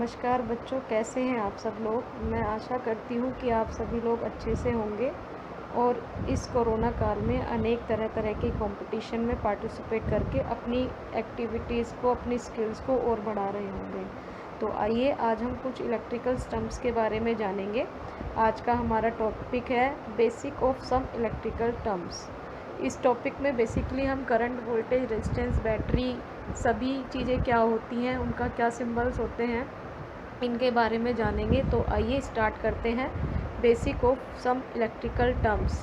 नमस्कार बच्चों, कैसे हैं आप सब लोग। मैं आशा करती हूँ कि आप सभी लोग अच्छे से होंगे और इस कोरोना काल में अनेक तरह तरह के कंपटीशन में पार्टिसिपेट करके अपनी एक्टिविटीज़ को, अपनी स्किल्स को और बढ़ा रहे होंगे। तो आइए आज हम कुछ इलेक्ट्रिकल स्टम्प्स के बारे में जानेंगे। आज का हमारा टॉपिक है basic of some electrical terms. इस टॉपिक में बेसिकली हम करंट, वोल्टेज, रेजिस्टेंस, बैटरी, सभी चीज़ें क्या होती हैं, उनका क्या सिंबल्स होते हैं, इनके बारे में जानेंगे। तो आइए स्टार्ट करते हैं basic of some electrical terms.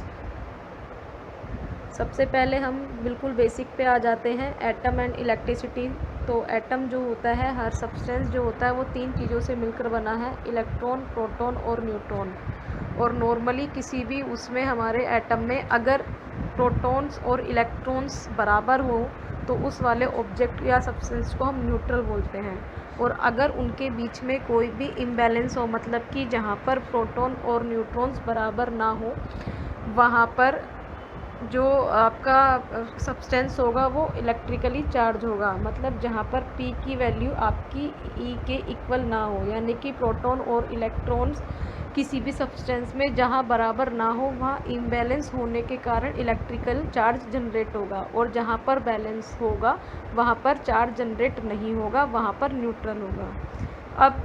सबसे पहले हम बिल्कुल बेसिक पे आ जाते हैं, एटम एंड इलेक्ट्रिसिटी। तो एटम जो होता है, हर सब्सटेंस जो होता है वो तीन चीज़ों से मिलकर बना है, इलेक्ट्रॉन, प्रोटॉन और न्यूट्रॉन। और नॉर्मली किसी भी उसमें हमारे एटम में अगर प्रोटॉन्स और इलेक्ट्रॉन्स बराबर हो तो उस वाले ऑब्जेक्ट या सब्सटेंस को हम न्यूट्रल बोलते हैं। और अगर उनके बीच में कोई भी इम्बैलेंस हो, मतलब कि जहाँ पर प्रोटॉन और न्यूट्रॉन्स बराबर ना हो, वहाँ पर जो आपका सब्सटेंस होगा वो इलेक्ट्रिकली चार्ज होगा। मतलब जहाँ पर P की वैल्यू आपकी E के इक्वल ना हो, यानी कि प्रोटॉन और इलेक्ट्रॉन्स किसी भी सब्सटेंस में जहाँ बराबर ना हो वहाँ इम्बैलेंस होने के कारण इलेक्ट्रिकल चार्ज जनरेट होगा, और जहाँ पर बैलेंस होगा वहाँ पर चार्ज जनरेट नहीं होगा, वहाँ पर न्यूट्रल होगा। अब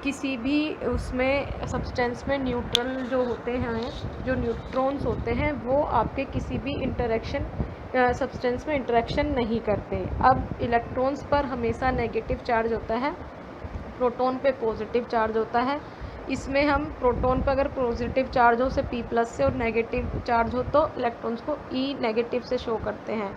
किसी भी उसमें सब्सटेंस में न्यूट्रल जो होते हैं, जो न्यूट्रॉन्स होते हैं, वो आपके किसी भी इंटरेक्शन सब्सटेंस में इंटरेक्शन नहीं करते। अब इलेक्ट्रॉन्स पर हमेशा नेगेटिव चार्ज होता है, प्रोटॉन पे पॉजिटिव चार्ज होता है। इसमें हम प्रोटॉन पर अगर पॉजिटिव चार्ज हो से P+ से, और नेगेटिव चार्ज हो तो इलेक्ट्रॉन्स को E नेगेटिव से शो करते हैं।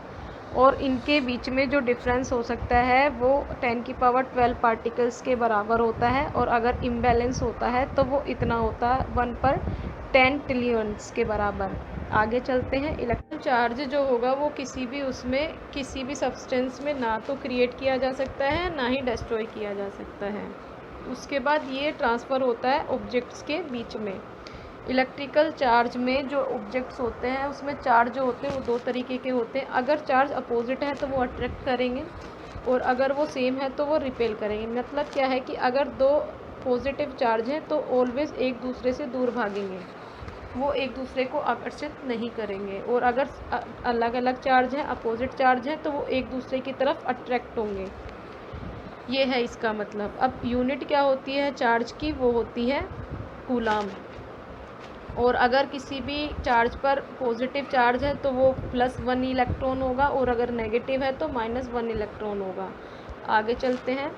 और इनके बीच में जो डिफरेंस हो सकता है वो 10⁻12 पार्टिकल्स के बराबर होता है, और अगर इम्बैलेंस होता है तो वो इतना होता है 1/10 ट्रिलियंस के बराबर। आगे चलते हैं। इलेक्ट्रिक चार्ज जो होगा वो किसी भी उसमें, किसी भी सब्सटेंस में ना तो क्रिएट किया जा सकता है ना ही डिस्ट्रॉय किया जा सकता है। उसके बाद ये ट्रांसफ़र होता है ऑब्जेक्ट्स के बीच में। इलेक्ट्रिकल चार्ज में जो ऑब्जेक्ट्स होते हैं उसमें चार्ज जो होते हैं वो दो तरीके के होते हैं। अगर चार्ज अपोजिट है तो वो अट्रैक्ट करेंगे, और अगर वो सेम है तो वो रिपेल करेंगे। मतलब क्या है कि अगर दो पॉजिटिव चार्ज हैं तो ऑलवेज एक दूसरे से दूर भागेंगे, वो एक दूसरे को आकर्षित नहीं करेंगे। और अगर अलग अलग चार्ज हैं, अपोजिट चार्ज हैं, तो वो एक दूसरे की तरफ अट्रैक्ट होंगे। ये है इसका मतलब। अब यूनिट क्या होती है चार्ज की, वो होती है कूलाम। और अगर किसी भी चार्ज पर पॉजिटिव चार्ज है तो वो +1 इलेक्ट्रॉन होगा, और अगर नेगेटिव है तो -1 इलेक्ट्रॉन होगा। आगे चलते हैं।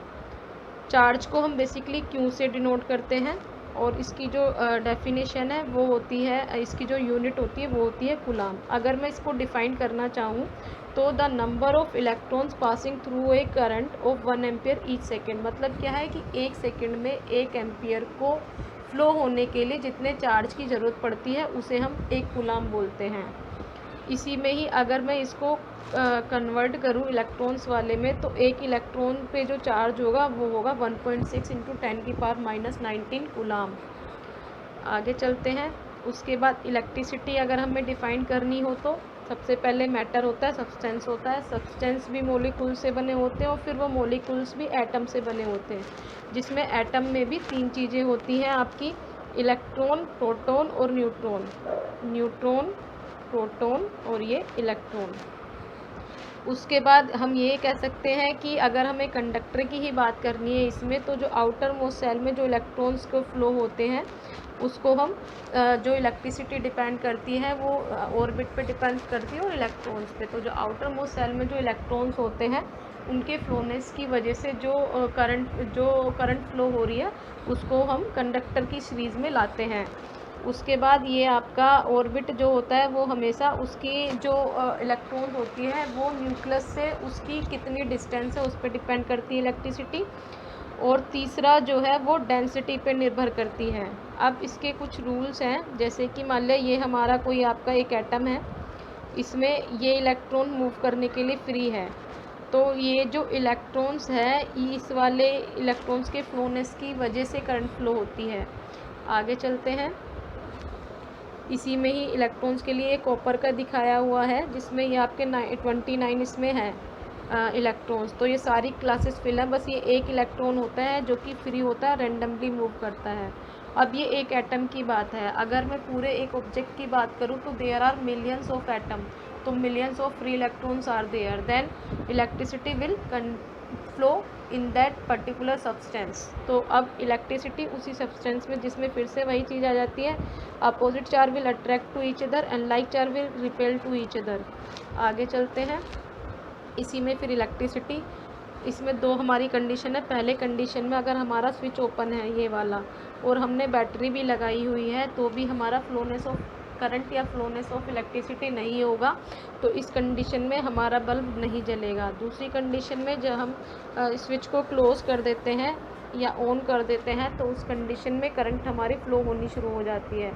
चार्ज को हम बेसिकली Q से डिनोट करते हैं, और इसकी जो डेफिनेशन है वो होती है, इसकी जो यूनिट होती है वो होती है कूलाम। अगर मैं इसको डिफ़ाइन करना चाहूँ तो the number of electrons passing through a current of 1 ampere each second. मतलब क्या है कि 1 सेकेंड में 1 एम्पियर को फ्लो होने के लिए जितने चार्ज की ज़रूरत पड़ती है उसे हम एक कूलाम बोलते हैं। इसी में ही अगर मैं इसको कन्वर्ट करूँ इलेक्ट्रॉन्स वाले में, तो एक इलेक्ट्रॉन पे जो चार्ज होगा वो होगा 1.6 × 10⁻⁻19 कूलाम। आगे चलते हैं। उसके बाद इलेक्ट्रिसिटी अगर हमें डिफ़ाइन करनी हो तो सबसे पहले मैटर होता है, सब्सटेंस होता है। सब्सटेंस भी मॉलिक्यूल से बने होते हैं, और फिर वो मॉलिक्यूल्स भी एटम से बने होते हैं, जिसमें एटम में भी तीन चीज़ें होती हैं आपकी, इलेक्ट्रॉन, प्रोटॉन और न्यूट्रॉन। न्यूट्रॉन, प्रोटॉन और ये इलेक्ट्रॉन। उसके बाद हम ये कह सकते हैं कि अगर हमें कंडक्टर की ही बात करनी है इसमें, तो जो आउटर मोस्ट सेल में जो इलेक्ट्रॉन्स को फ्लो होते हैं उसको हम जो इलेक्ट्रिसिटी डिपेंड करती है वो ऑर्बिट पे डिपेंड करती है और इलेक्ट्रॉन्स पे। तो जो आउटर मोस्ट सेल में जो इलेक्ट्रॉन्स होते हैं उनके फ्लोनेस की वजह से जो करंट फ्लो हो रही है उसको हम कंडक्टर की सीरीज़ में लाते हैं। उसके बाद ये आपका ऑर्बिट जो होता है वो हमेशा उसकी जो इलेक्ट्रॉन होती है वो न्यूक्लियस से उसकी कितनी डिस्टेंस है उस पर डिपेंड करती है इलेक्ट्रिसिटी। और तीसरा जो है वो डेंसिटी पे निर्भर करती है। अब इसके कुछ रूल्स हैं, जैसे कि मान लिया ये हमारा कोई आपका एक एटम है, इसमें ये इलेक्ट्रॉन मूव करने के लिए फ्री है, तो ये जो इलेक्ट्रॉन्स है इस वाले इलेक्ट्रॉन्स के फ्लोनेस की वजह से करंट फ्लो होती है। आगे चलते हैं। इसी में ही इलेक्ट्रॉन्स के लिए कॉपर का दिखाया हुआ है, जिसमें ये आपके 29 इसमें है। इलेक्ट्रॉन्स। तो ये सारी क्लासेस फिल हैं, बस ये एक इलेक्ट्रॉन होता है जो कि फ्री होता है, रेंडमली मूव करता है। अब ये एक एटम की बात है, अगर मैं पूरे एक ऑब्जेक्ट की बात करूँ तो there are millions of atom, तो millions of free electrons are there, then electricity will flow in that particular substance. तो अब इलेक्ट्रिसिटी उसी सब्सटेंस में, जिसमें फिर से वही चीज़ आ जाती है, opposite charge will attract to each other and like charge will repel to each other. आगे चलते हैं, इसी में फिर इलेक्ट्रिसिटी, इसमें दो हमारी कंडीशन है। पहले कंडीशन में अगर हमारा स्विच ओपन है ये वाला और हमने बैटरी भी लगाई हुई है तो भी हमारा फ्लोनेस ऑफ करंट या फ्लोनेस ऑफ इलेक्ट्रिसिटी नहीं होगा, तो इस कंडीशन में हमारा बल्ब नहीं जलेगा। दूसरी कंडीशन में जब हम स्विच को क्लोज़ कर देते हैं या ऑन कर देते हैं तो उस कंडीशन में करंट हमारी फ्लो होनी शुरू हो जाती है,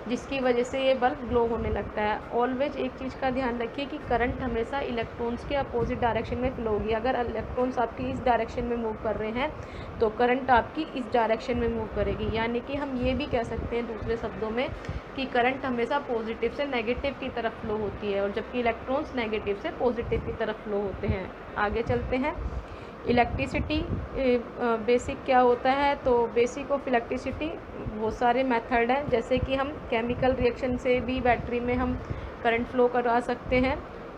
जिसकी वजह से ये बल्ब ग्लो होने लगता है। ऑलवेज एक चीज़ का ध्यान रखिए कि करंट हमेशा इलेक्ट्रॉन्स के अपोजिट डायरेक्शन में फ्लो होगी। अगर इलेक्ट्रॉन्स आपकी इस डायरेक्शन में मूव कर रहे हैं तो करंट आपकी इस डायरेक्शन में मूव करेगी। यानी कि हम ये भी कह सकते हैं दूसरे शब्दों में कि करंट हमेशा पॉजिटिव से नेगेटिव की तरफ फ्लो होती है, और जबकि इलेक्ट्रॉन्स नेगेटिव से पॉजिटिव की तरफ फ्लो होते हैं। आगे चलते हैं, इलेक्ट्रिसिटी बेसिक क्या होता है। तो बेसिक ऑफ इलेक्ट्रिसिटी बहुत सारे मेथड हैं, जैसे कि हम केमिकल रिएक्शन से भी बैटरी में हम करंट फ्लो करवा सकते हैं।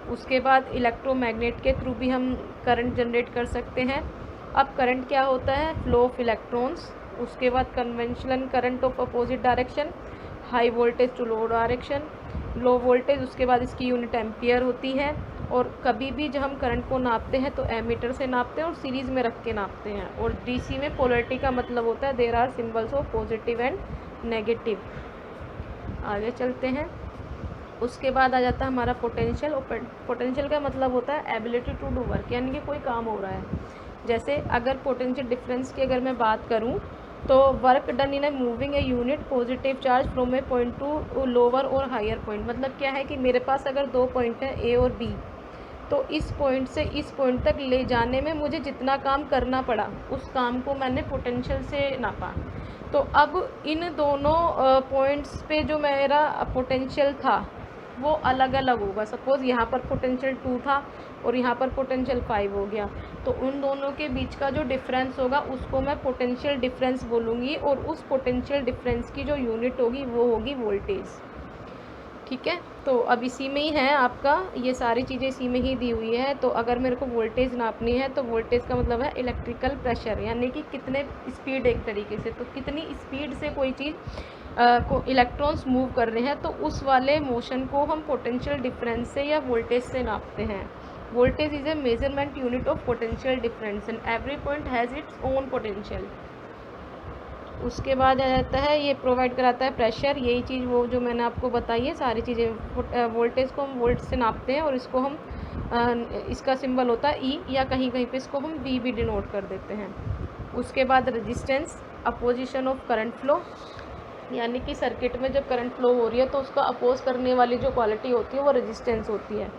उसके बाद इलेक्ट्रोमैग्नेट के थ्रू भी हम करंट जनरेट कर सकते हैं। अब करंट क्या होता है, फ्लो ऑफ इलेक्ट्रॉन्स। उसके बाद conventional current of opposite direction, high voltage to low direction, low voltage, उसके बाद इसकी यूनिट एम्पियर होती है। और कभी भी जब हम करंट को नापते हैं तो एमीटर से नापते हैं और सीरीज़ में रख के नापते हैं। और डीसी में पोलैरिटी का मतलब होता है there are symbols of positive and negative. आगे चलते हैं, उसके बाद आ जाता है हमारा पोटेंशियल। और पोटेंशियल का मतलब होता है एबिलिटी टू डू वर्क, यानी कि कोई काम हो रहा है। जैसे अगर पोटेंशियल डिफरेंस की अगर मैं बात करूँ तो work done in a moving a unit positive charge from A point two lower और हायर पॉइंट। मतलब क्या है कि मेरे पास अगर दो पॉइंट हैं ए और बी, तो इस पॉइंट से इस पॉइंट तक ले जाने में मुझे जितना काम करना पड़ा उस काम को मैंने पोटेंशियल से नापा। तो अब इन दोनों पॉइंट्स पे जो मेरा पोटेंशियल था वो अलग अलग होगा। सपोज़ यहाँ पर पोटेंशियल 2 था और यहाँ पर पोटेंशियल 5 हो गया, तो उन दोनों के बीच का जो डिफरेंस होगा उसको मैं पोटेंशियल डिफरेंस बोलूँगी, और उस पोटेंशियल डिफरेंस की जो यूनिट होगी वो होगी वोल्टेज। ठीक है, तो अब इसी में ही है आपका, ये सारी चीज़ें इसी में ही दी हुई है। तो अगर मेरे को वोल्टेज नापनी है तो वोल्टेज का मतलब है इलेक्ट्रिकल प्रेशर, यानी कि कितने स्पीड, एक तरीके से तो कितनी स्पीड से कोई चीज़ को इलेक्ट्रॉन्स मूव कर रहे हैं, तो उस वाले मोशन को हम पोटेंशियल डिफरेंस से या वोल्टेज से नापते हैं। Voltage is a measurement unit of potential difference and every point has its own potential. उसके बाद आ जाता है, ये प्रोवाइड कराता है प्रेशर। यही चीज़ वो जो मैंने आपको बताई है सारी चीज़ें। वोल्टेज को हम वोल्ट से नापते हैं और इसको हम इसका सिंबल होता है ई, या कहीं कहीं पे इसको हम वी भी डिनोट कर देते हैं। उसके बाद resistance, opposition of current flow, यानी कि सर्किट में जब करंट फ्लो हो रही है तो उसका अपोज करने वाली जो क्वालिटी होती है वो रेजिस्टेंस होती है।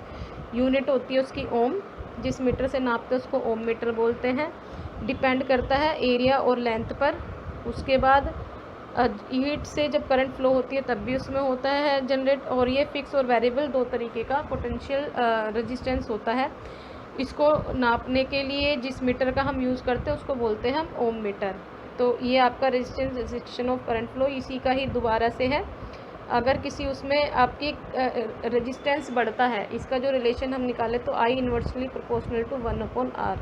यूनिट होती है उसकी ओम, जिस मीटर से नापते हैं उसको ओम मीटर बोलते हैं। डिपेंड करता है एरिया और लेंथ पर। उसके बाद हीट से जब करंट फ्लो होती है तब भी उसमें होता है जनरेट, और ये फिक्स और वेरिएबल दो तरीके का पोटेंशियल रेजिस्टेंस होता है। इसको नापने के लिए जिस मीटर का हम यूज़ करते हैं उसको बोलते हैं हम ओम मीटर। तो ये आपका resistance, resistance of current flow, इसी का ही दोबारा से है। अगर किसी उसमें आपकी रेजिस्टेंस बढ़ता है, इसका जो रिलेशन हम निकालें तो आई इन्वर्सली प्रोपोर्शनल टू 1/R,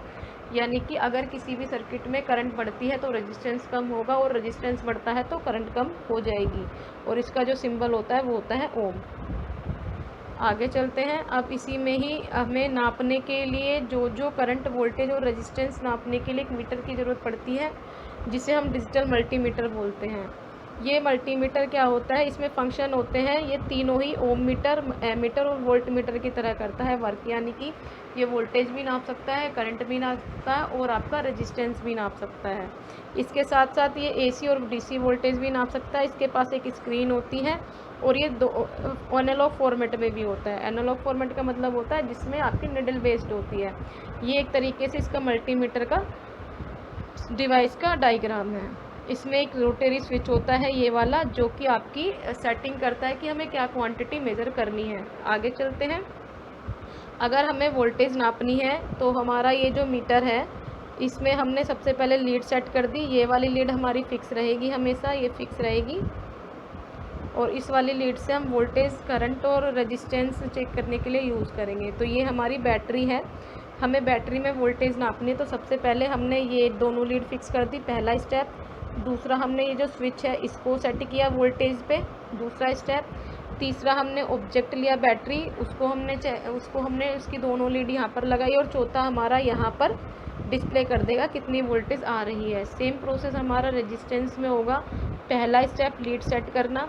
यानी कि अगर किसी भी सर्किट में करंट बढ़ती है तो रेजिस्टेंस कम होगा, और रेजिस्टेंस बढ़ता है तो करंट कम हो जाएगी, और इसका जो सिंबल होता है वो होता है ओम। आगे चलते हैं, अब इसी में ही हमें नापने के लिए जो करंट, वोल्टेज और रेजिस्टेंस नापने के लिए एक मीटर की ज़रूरत पड़ती है, जिसे हम डिजिटल मल्टीमीटर बोलते हैं। ये मल्टीमीटर क्या होता है, इसमें फंक्शन होते हैं ये तीनों ही, ओम मीटर, एमीटर और वोल्ट मीटर की तरह करता है वर्क। यानी कि ये वोल्टेज भी नाप सकता है, करंट भी नाप सकता है, और आपका रेजिस्टेंस भी नाप सकता है। इसके साथ साथ ये एसी और डीसी वोल्टेज भी नाप सकता है। इसके पास एक स्क्रीन होती है, और ये दो एनालॉग फॉर्मेट में भी होता है। एनालॉग फॉर्मेट का मतलब होता है जिसमें आपकी निडल बेस्ड होती है। ये एक तरीके से इसका मल्टीमीटर का डिवाइस का डायग्राम है। इसमें एक रोटरी स्विच होता है ये वाला, जो कि आपकी सेटिंग करता है कि हमें क्या क्वांटिटी मेज़र करनी है। आगे चलते हैं, अगर हमें वोल्टेज नापनी है तो हमारा ये जो मीटर है इसमें हमने सबसे पहले लीड सेट कर दी। ये वाली लीड हमारी फिक्स रहेगी, हमेशा ये फिक्स रहेगी। और इस वाली लीड से हम वोल्टेज, करंट और रेजिस्टेंस चेक करने के लिए यूज़ करेंगे। तो ये हमारी बैटरी है, हमें बैटरी में वोल्टेज नापनी है। तो सबसे पहले हमने ये दोनों लीड फिक्स कर दी, पहला स्टेप। दूसरा हमने ये जो स्विच है इसको सेट किया वोल्टेज पे, दूसरा स्टेप। तीसरा हमने ऑब्जेक्ट लिया बैटरी, उसको हमने उसकी दोनों लीड यहाँ पर लगाई। और चौथा हमारा यहाँ पर डिस्प्ले कर देगा कितनी वोल्टेज आ रही है। सेम प्रोसेस हमारा रेजिस्टेंस में होगा। पहला स्टेप लीड सेट करना,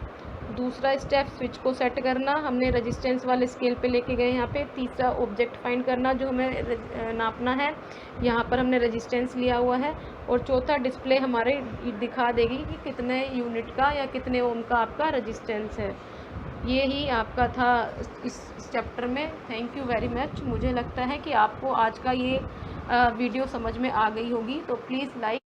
दूसरा स्टेप स्विच को सेट करना, हमने रेजिस्टेंस वाले स्केल पे लेके गए यहाँ पे। तीसरा ऑब्जेक्ट फाइंड करना जो हमें नापना है, यहाँ पर हमने रेजिस्टेंस लिया हुआ है। और चौथा डिस्प्ले हमारे दिखा देगी कि कितने यूनिट का या कितने ओम का आपका रेजिस्टेंस है। ये ही आपका था इस चैप्टर में। Thank you very much. मुझे लगता है कि आपको आज का ये वीडियो समझ में आ गई होगी। तो प्लीज़ लाइक